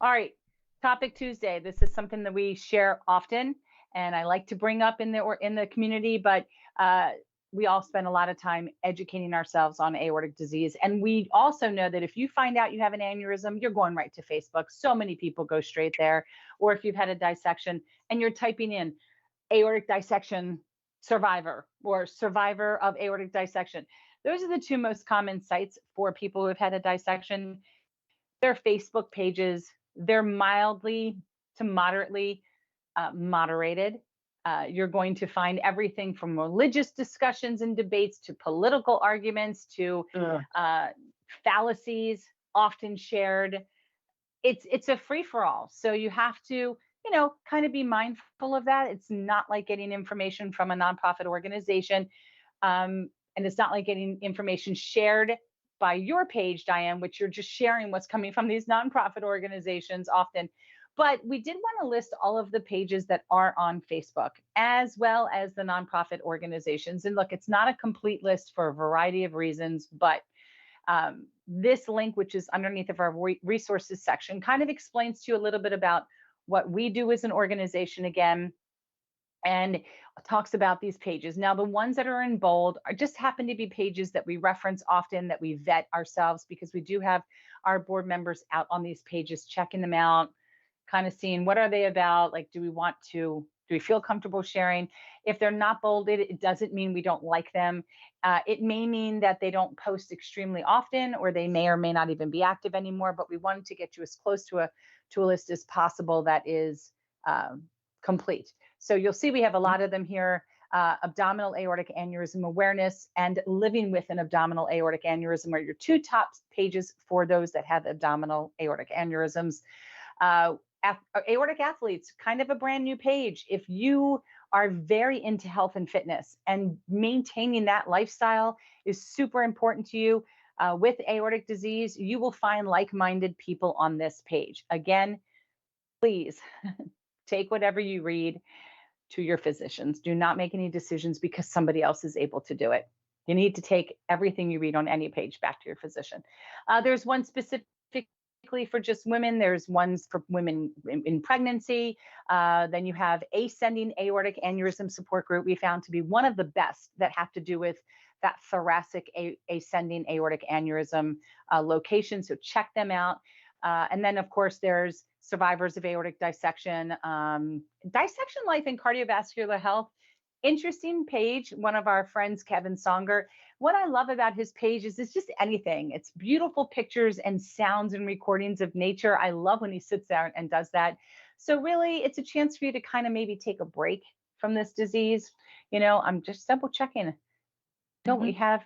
All right, Topic Tuesday. This is something that we share often, and I like to bring up in the community. But uh, we all spend a lot of time educating ourselves on aortic disease, and we also know that if you find out you have an aneurysm, you're going right to Facebook. So many people go straight there. Or if you've had a dissection and you're typing in aortic dissection survivor or survivor of aortic dissection. Those are the two most common sites for people who have had a dissection. Their Facebook pages, they're mildly to moderately moderated. You're going to find everything from religious discussions and debates to political arguments to uh, fallacies often shared. It's a free for all. So you have to, kind of be mindful of that. It's not like getting information from a nonprofit organization. And it's not like getting information shared by your page, Diane, which you're just sharing what's coming from these nonprofit organizations often. But we did want to list all of the pages that are on Facebook, as well as the nonprofit organizations. And look, it's not a complete list for a variety of reasons, but this link, which is underneath of our resources section, kind of explains to you a little bit about what we do as an organization again, and talks about these pages. Now, the ones that are in bold are just happen to be pages that we reference often, that we vet ourselves, because we do have our board members out on these pages, checking them out, kind of seeing what are they about. Like, do we feel comfortable sharing? If they're not bolded, it doesn't mean we don't like them. It may mean that they don't post extremely often, or they may or may not even be active anymore, but we wanted to get you as close to a list as possible that is complete. So you'll see we have a lot of them here: abdominal aortic aneurysm awareness and living with an abdominal aortic aneurysm are your two top pages for those that have abdominal aortic aneurysms. Aortic athletes, kind of a brand new page. If you are very into health and fitness, and maintaining that lifestyle is super important to you with aortic disease, you will find like-minded people on this page. Again, please take whatever you read to your physicians. Do not make any decisions because somebody else is able to do it. You need to take everything you read on any page back to your physician. There's one specific for just women. There's ones for women in pregnancy. Then you have ascending aortic aneurysm support group. We found to be one of the best that have to do with that thoracic ascending aortic aneurysm location. So check them out. And then, of course, there's survivors of aortic dissection, dissection life and cardiovascular health. Interesting page. One of our friends, Kevin Songer. What I love about his page is it's just anything. It's beautiful pictures and sounds and recordings of nature. I love when he sits there and does that. So really, it's a chance for you to kind of maybe take a break from this disease. I'm just double checking. Don't we have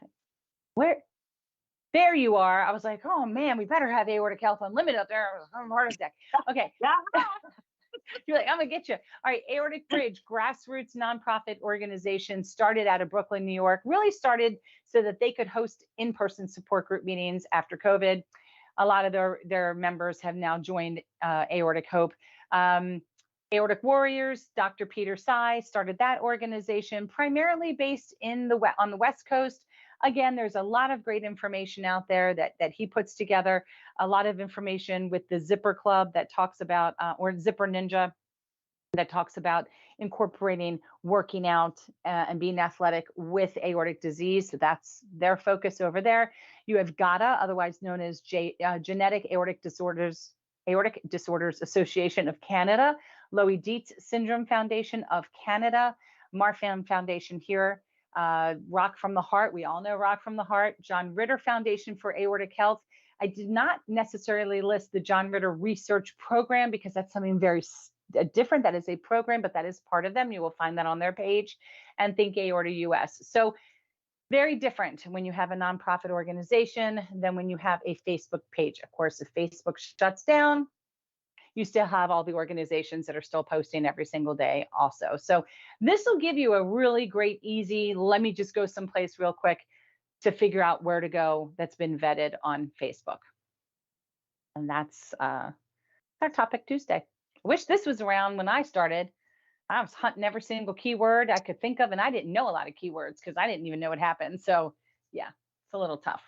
where? There you are. I was like, oh man, we better have Aortic Health Unlimited up there. I'm heart attack. Okay. You're like, I'm gonna get you. All right, Aortic Bridge, grassroots nonprofit organization, started out of Brooklyn, New York. Really started so that they could host in-person support group meetings after COVID. A lot of their members have now joined Aortic Hope. Aortic Warriors, Dr. Peter Tsai started that organization, primarily based on the West Coast. Again, there's a lot of great information out there that he puts together. A lot of information with the Zipper Club that talks about, or Zipper Ninja, that talks about incorporating working out and being athletic with aortic disease. So that's their focus over there. You have GATA, otherwise known as Genetic Aortic Disorders Association of Canada, Lowy Dietz Syndrome Foundation of Canada, Marfan Foundation here, Rock from the Heart. We all know Rock from the Heart. John Ritter Foundation for Aortic Health. I did not necessarily list the John Ritter Research Program because that's something very different. That is a program, but that is part of them. You will find that on their page. And Think Aorta US. So very different when you have a nonprofit organization than when you have a Facebook page. Of course, if Facebook shuts down, you still have all the organizations that are still posting every single day also. So this will give you a really great, easy, let me just go someplace real quick to figure out where to go that's been vetted on Facebook. And that's our Topic Tuesday. I wish this was around when I started. I was hunting every single keyword I could think of, and I didn't know a lot of keywords because I didn't even know what happened. So yeah, it's a little tough.